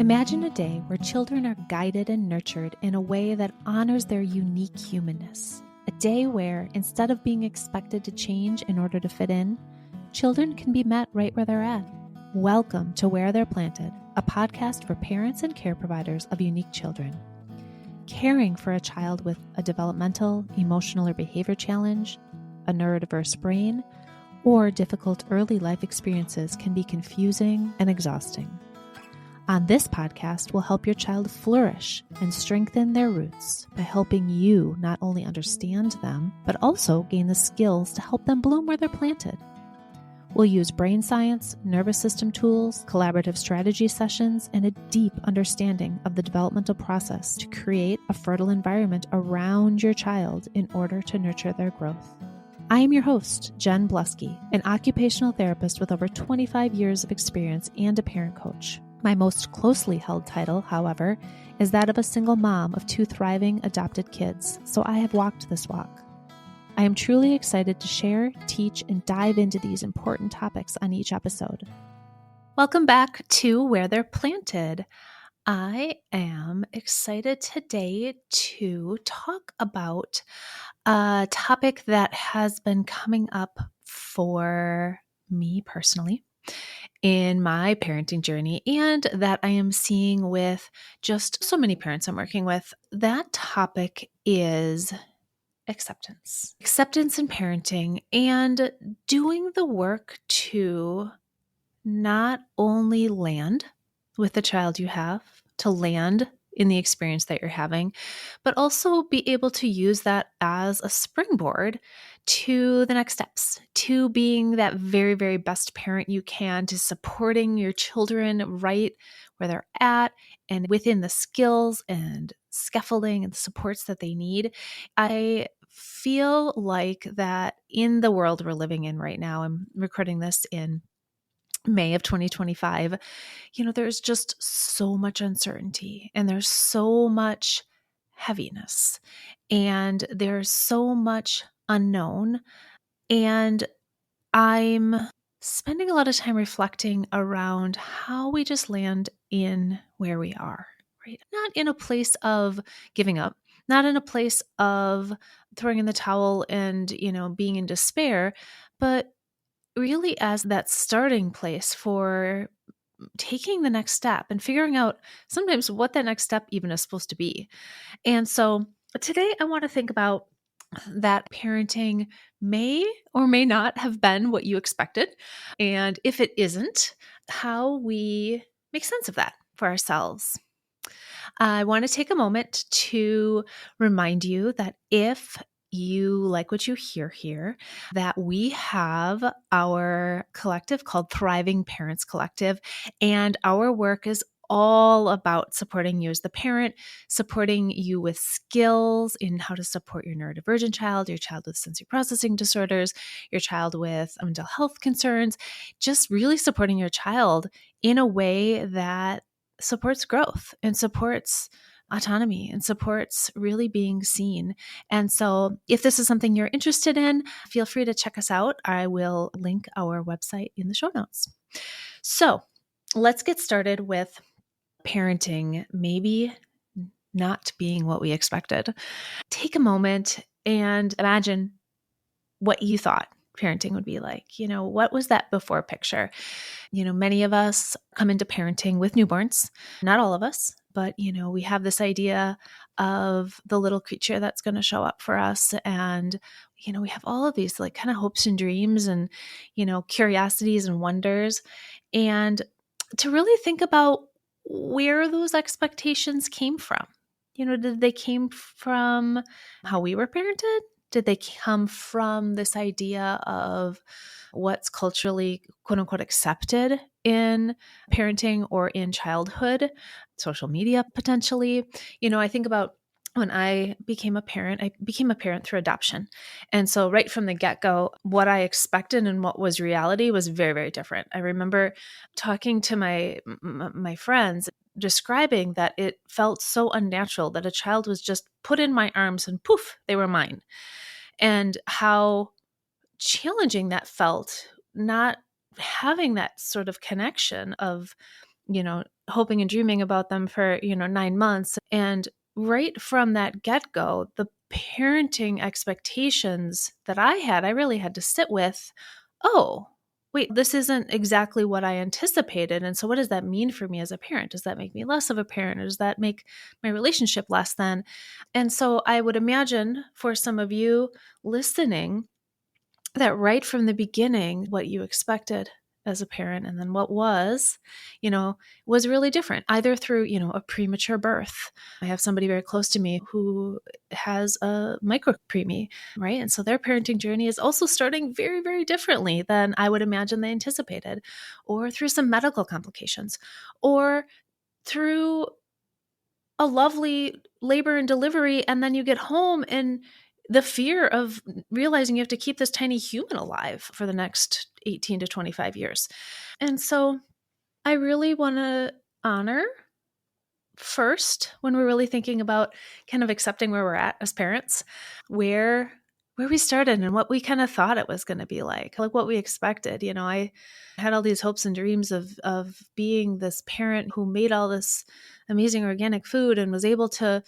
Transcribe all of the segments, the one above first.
Imagine a day where children are guided and nurtured in a way that honors their unique humanness. A day where, instead of being expected to change in order to fit in, children can be met right where they're at. Welcome to Where They're Planted, a podcast for parents and care providers of unique children. Caring for a child with a developmental, emotional, or behavior challenge, a neurodiverse brain, or difficult early life experiences can be confusing and exhausting. On this podcast, we'll help your child flourish and strengthen their roots by helping you not only understand them, but also gain the skills to help them bloom where they're planted. We'll use brain science, nervous system tools, collaborative strategy sessions, and a deep understanding of the developmental process to create a fertile environment around your child in order to nurture their growth. I am your host, Jen Bluske, an occupational therapist with over 25 years of experience and a parent coach. My most closely held title, however, is that of a single mom of 2 thriving adopted kids, so I have walked this walk. I am truly excited to share, teach, and dive into these important topics on each episode. Welcome back to Where They're Planted. I am excited today to talk about a topic that has been coming up for me personally in my parenting journey and that I am seeing with just so many parents I'm working with. That topic is acceptance. Acceptance in parenting and doing the work to not only land with the child you have, to land in the experience that you're having, but also be able to use that as a springboard to the next steps, to being that very, very best parent you can, to supporting your children right where they're at and within the skills and scaffolding and supports that they need. I feel like that in the world we're living in right now, I'm recording this in May of 2025, there's just so much uncertainty and there's so much heaviness and there's so much unknown. And I'm spending a lot of time reflecting around how we just land in where we are, right? Not in a place of giving up, not in a place of throwing in the towel and, being in despair, but really as that starting place for taking the next step and figuring out sometimes what that next step even is supposed to be. And so today I want to think about that parenting may or may not have been what you expected. And if it isn't, how we make sense of that for ourselves. I want to take a moment to remind you that if you like what you hear here, that we have our collective called Thriving Parents Collective, and our work is all about supporting you as the parent, supporting you with skills in how to support your neurodivergent child, your child with sensory processing disorders, your child with mental health concerns, just really supporting your child in a way that supports growth and supports autonomy and supports really being seen. And so if this is something you're interested in, feel free to check us out. I will link our website in the show notes. So let's get started with parenting maybe not being what we expected. Take a moment and imagine what you thought parenting would be like. What was that before picture? Many of us come into parenting with newborns, not all of us, but, we have this idea of the little creature that's going to show up for us. And, we have all of these like kind of hopes and dreams and, curiosities and wonders. And to really think about where those expectations came from. Did they came from how we were parented? Did they come from this idea of what's culturally, quote unquote, accepted in parenting or in childhood, social media potentially? I think about when I became a parent through adoption. And so right from the get-go, what I expected and what was reality was very, very different. I remember talking to my friends, describing that it felt so unnatural that a child was just put in my arms and poof, they were mine. And how challenging that felt, not having that sort of connection of hoping and dreaming about them for, 9 months. And right from that get go, the parenting expectations that I had, I really had to sit with. Oh, wait, this isn't exactly what I anticipated. And so, what does that mean for me as a parent? Does that make me less of a parent, or does that make my relationship less than? And so, I would imagine for some of you listening, that right from the beginning, what you expected as a parent and then what was really different, either through, a premature birth. I have somebody very close to me who has a micro preemie, right? And so their parenting journey is also starting very, very differently than I would imagine they anticipated, or through some medical complications, or through a lovely labor and delivery, and then you get home and the fear of realizing you have to keep this tiny human alive for the next 18 to 25 years. And so I really want to honor first, when we're really thinking about kind of accepting where we're at as parents, where we started and what we kind of thought it was going to be like what we expected. I had all these hopes and dreams of being this parent who made all this amazing organic food and was able to,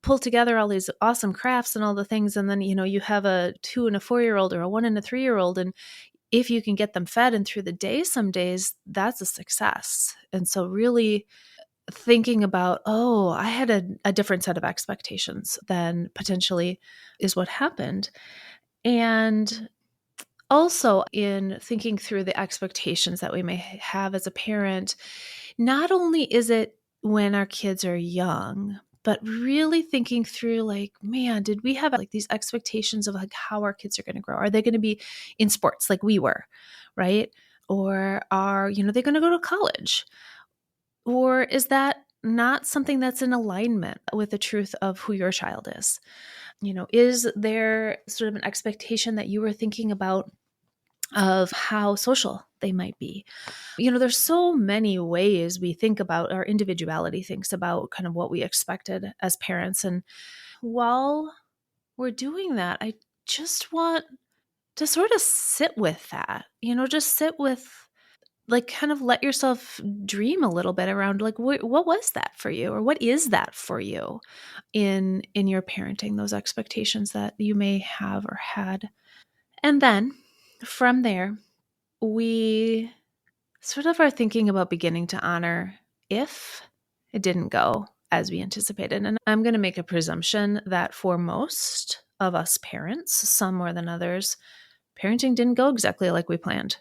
pull together all these awesome crafts and all the things. And then, you have a 2 and a 4-year-old or a 1 and a 3-year-old. And if you can get them fed and through the day, some days that's a success. And so really thinking about, oh, I had a different set of expectations than potentially is what happened. And also in thinking through the expectations that we may have as a parent, not only is it when our kids are young, but really thinking through like, man, did we have like these expectations of like how our kids are going to grow? Are they going to be in sports like we were, right? Or are, they going to go to college? Or is that not something that's in alignment with the truth of who your child is? Is there sort of an expectation that you were thinking about of how social they might be? There's so many ways we think about our individuality, thinks about kind of what we expected as parents. And while we're doing that, I just want to sort of sit with that, just sit with, like, kind of let yourself dream a little bit around like what was that for you, or what is that for you in your parenting, those expectations that you may have or had. And then from there, we sort of are thinking about beginning to honor if it didn't go as we anticipated. And I'm going to make a presumption that for most of us parents, some more than others, parenting didn't go exactly like we planned.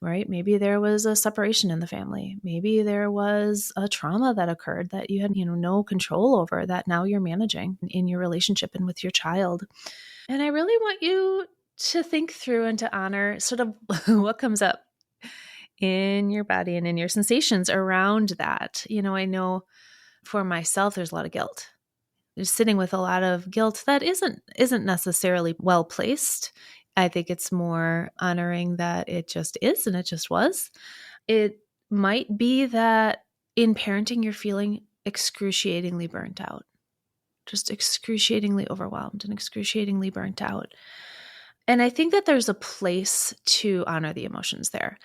Right? Maybe there was a separation in the family. Maybe there was a trauma that occurred that you had, no control over, that now you're managing in your relationship and with your child. And I really want you to think through and to honor sort of what comes up in your body and in your sensations around that. I know for myself, there's a lot of guilt. There's sitting with a lot of guilt that isn't necessarily well placed. I think it's more honoring that it just is and it just was. It might be that in parenting, you're feeling excruciatingly burnt out, just excruciatingly overwhelmed and excruciatingly burnt out. And I think that there's a place to honor the emotions there.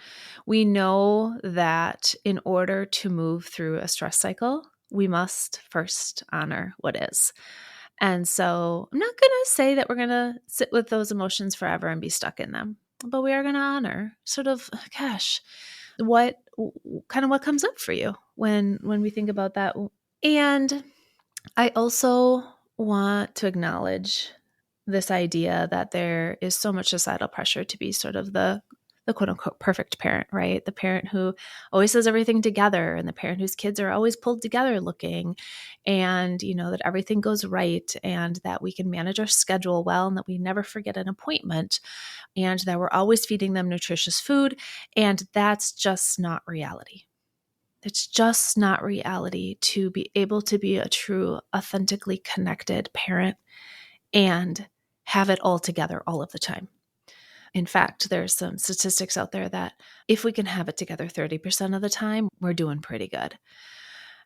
We know that in order to move through a stress cycle, we must first honor what is. And so I'm not going to say that we're going to sit with those emotions forever and be stuck in them, but we are going to honor sort of, gosh, what comes up for you when we think about that. And I also want to acknowledge this idea that there is so much societal pressure to be sort of the quote unquote perfect parent, right? The parent who always has everything together, and the parent whose kids are always pulled together looking, and, that everything goes right, and that we can manage our schedule well, and that we never forget an appointment, and that we're always feeding them nutritious food. And that's just not reality. It's just not reality to be able to be a true, authentically connected parent and have it all together all of the time. In fact, there's some statistics out there that if we can have it together 30% of the time, we're doing pretty good.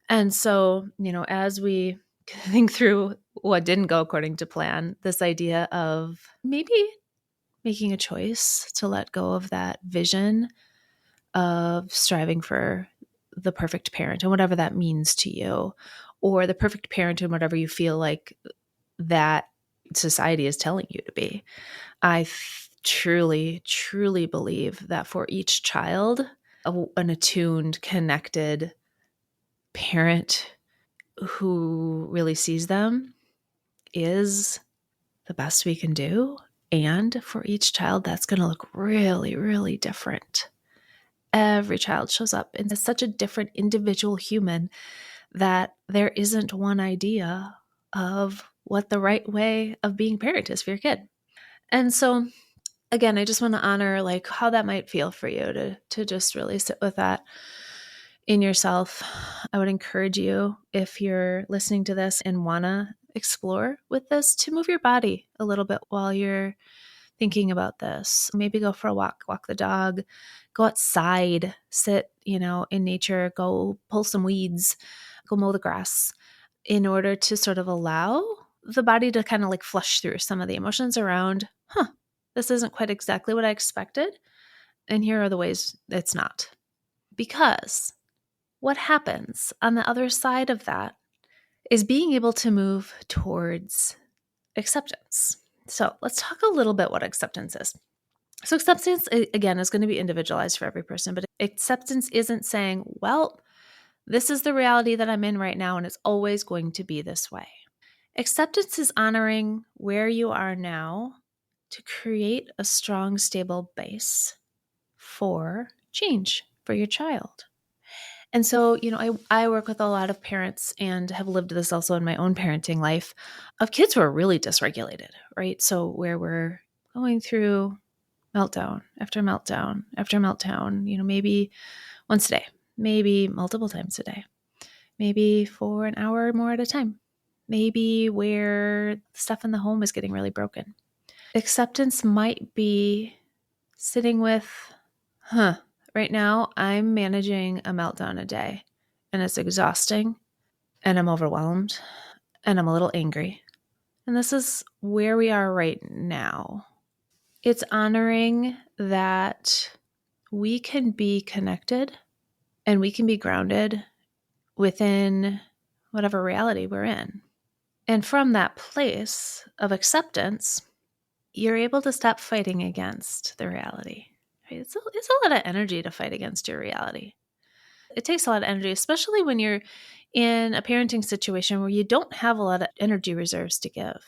And so, as we think through what didn't go according to plan, this idea of maybe making a choice to let go of that vision of striving for the perfect parent and whatever that means to you, or the perfect parent and whatever you feel like that society is telling you to be. I truly, truly believe that for each child, an attuned, connected parent who really sees them is the best we can do. And for each child, that's going to look really, really different. Every child shows up and is such a different individual human that there isn't one idea of what the right way of being parent is for your kid. And so again, I just want to honor like how that might feel for you to just really sit with that in yourself. I would encourage you, if you're listening to this and want to explore with this, to move your body a little bit while you're thinking about this. Maybe go for a walk the dog, go outside, sit, in nature, go pull some weeds, go mow the grass, in order to sort of allow the body to kind of like flush through some of the emotions around, this isn't quite exactly what I expected. And here are the ways it's not. Because what happens on the other side of that is being able to move towards acceptance. So let's talk a little bit what acceptance is. So acceptance, again, is going to be individualized for every person, but acceptance isn't saying, well, this is the reality that I'm in right now, and it's always going to be this way. Acceptance is honoring where you are now to create a strong, stable base for change for your child. And so, I work with a lot of parents and have lived this also in my own parenting life of kids who are really dysregulated, right? So where we're going through meltdown after meltdown after meltdown, maybe once a day, maybe multiple times a day, maybe for an hour or more at a time, maybe where stuff in the home is getting really broken. Acceptance might be sitting with, right now I'm managing a meltdown a day and it's exhausting and I'm overwhelmed and I'm a little angry. And this is where we are right now. It's honoring that we can be connected and we can be grounded within whatever reality we're in. And from that place of acceptance, you're able to stop fighting against the reality. Right? It's a lot of energy to fight against your reality. It takes a lot of energy, especially when you're in a parenting situation where you don't have a lot of energy reserves to give.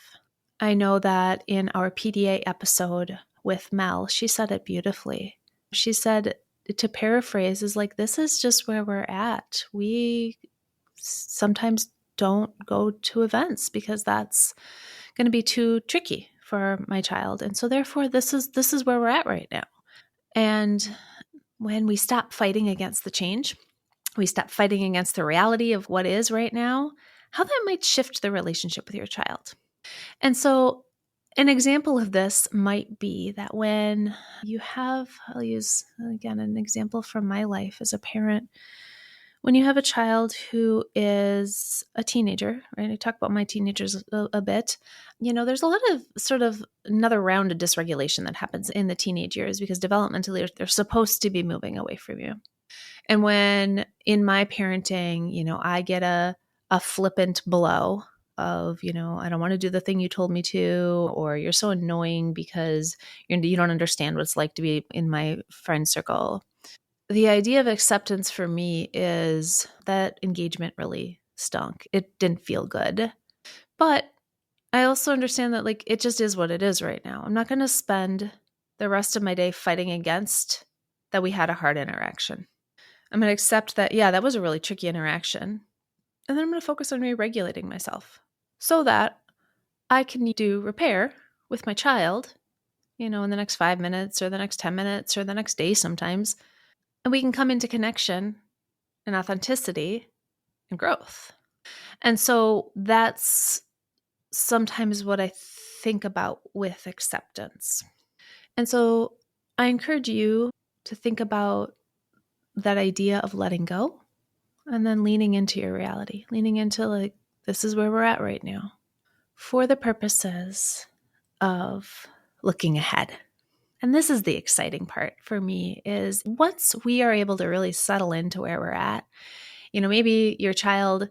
I know that in our PDA episode with Mel, she said it beautifully. She said, to paraphrase, is like, this is just where we're at. We sometimes don't go to events because that's going to be too tricky for my child. And so therefore this is where we're at right now. And when we stop fighting against the change, we stop fighting against the reality of what is right now, how that might shift the relationship with your child. And so an example of this might be that when you have, I'll use again an example from my life as a parent, when you have a child who is a teenager, right? I talk about my teenagers a bit. There's a lot of sort of another round of dysregulation that happens in the teenage years because developmentally they're supposed to be moving away from you. And when in my parenting, I get a flippant blow of, I don't want to do the thing you told me to, or you're so annoying because you don't understand what it's like to be in my friend circle. The idea of acceptance for me is that engagement really stunk. It didn't feel good. But I also understand that it just is what it is right now. I'm not going to spend the rest of my day fighting against that we had a hard interaction. I'm going to accept that, that was a really tricky interaction. And then I'm going to focus on re-regulating myself so that I can do repair with my child, in the next 5 minutes or the next 10 minutes or the next day sometimes. And we can come into connection and authenticity and growth. And so that's sometimes what I think about with acceptance. And so I encourage you to think about that idea of letting go and then leaning into your reality, leaning into this is where we're at right now for the purposes of looking ahead. And this is the exciting part for me is once we are able to really settle into where we're at, maybe your child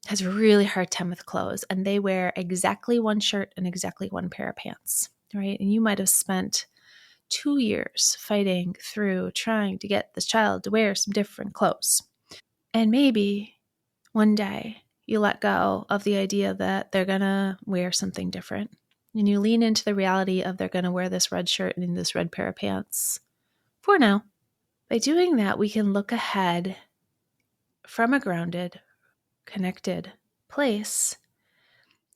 has a really hard time with clothes and they wear exactly one shirt and exactly one pair of pants, right? And you might have spent 2 years fighting through trying to get this child to wear some different clothes. And maybe one day you let go of the idea that they're going to wear something different. And you lean into the reality of they're going to wear this red shirt and this red pair of pants for now. By doing that, we can look ahead from a grounded, connected place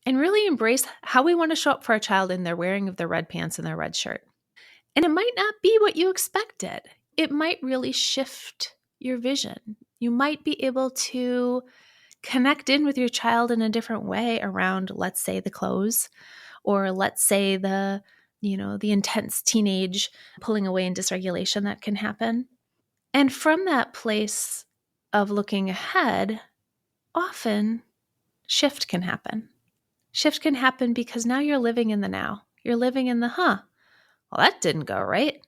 and really embrace how we want to show up for our child in their wearing of their red pants and their red shirt. And it might not be what you expected. It might really shift your vision. You might be able to connect in with your child in a different way around, let's say, the clothes, or let's say the intense teenage pulling away and dysregulation that can happen. And from that place of looking ahead, often shift can happen. Shift can happen because now you're living in the now. You're living in the, well, that didn't go right.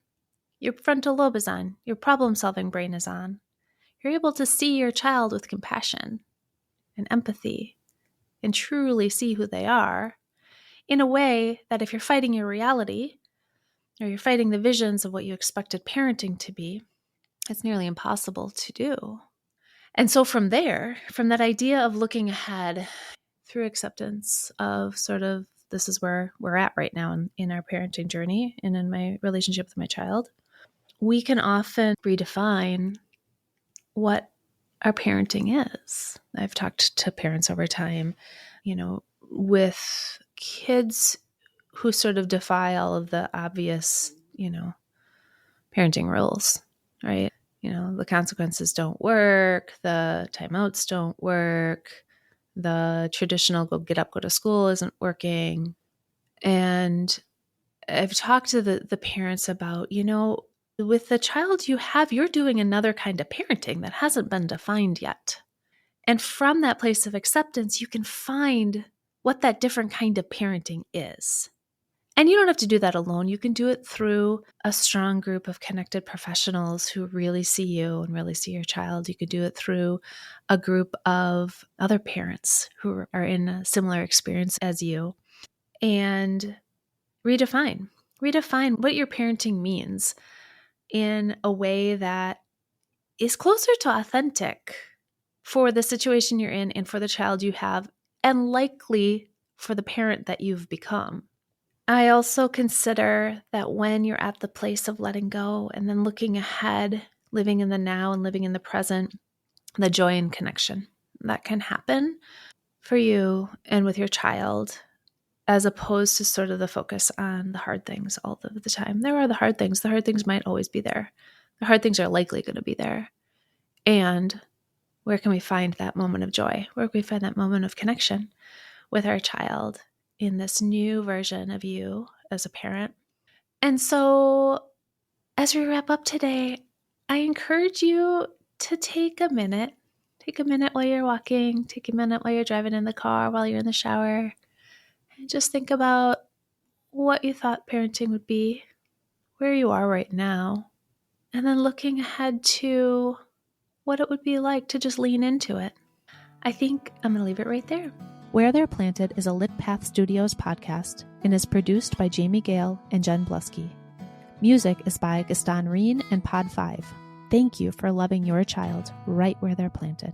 Your frontal lobe is on. Your problem-solving brain is on. You're able to see your child with compassion and empathy and truly see who they are in a way that if you're fighting your reality or you're fighting the visions of what you expected parenting to be, it's nearly impossible to do. And so from there, from that idea of looking ahead through acceptance of sort of this is where we're at right now in our parenting journey and in my relationship with my child, we can often redefine what our parenting is. I've talked to parents over time, with kids who sort of defy all of the obvious, parenting rules, right? The consequences don't work, the timeouts don't work, the traditional go get up, go to school isn't working. And I've talked to the parents about, with the child you have, you're doing another kind of parenting that hasn't been defined yet. And from that place of acceptance, you can find what that different kind of parenting is. And you don't have to do that alone. You can do it through a strong group of connected professionals who really see you and really see your child. You could do it through a group of other parents who are in a similar experience as you. And redefine what your parenting means in a way that is closer to authentic for the situation you're in and for the child you have, and likely for the parent that you've become. I also consider that when you're at the place of letting go and then looking ahead, living in the now and living in the present, the joy and connection that can happen for you and with your child, as opposed to sort of the focus on the hard things all of the time. There are the hard things. The hard things might always be there. The hard things are likely going to be there. And where can we find that moment of joy? Where can we find that moment of connection with our child in this new version of you as a parent? And so as we wrap up today, I encourage you to take a minute while you're walking, take a minute while you're driving in the car, while you're in the shower, and just think about what you thought parenting would be, where you are right now, and then looking ahead to what it would be like to just lean into it. I think I'm going to leave it right there. Where They're Planted is a Lit Path Studios podcast and is produced by Jamie Gale and Jen Bluske. Music is by Gaston Reen and Pod 5. Thank you for loving your child right where they're planted.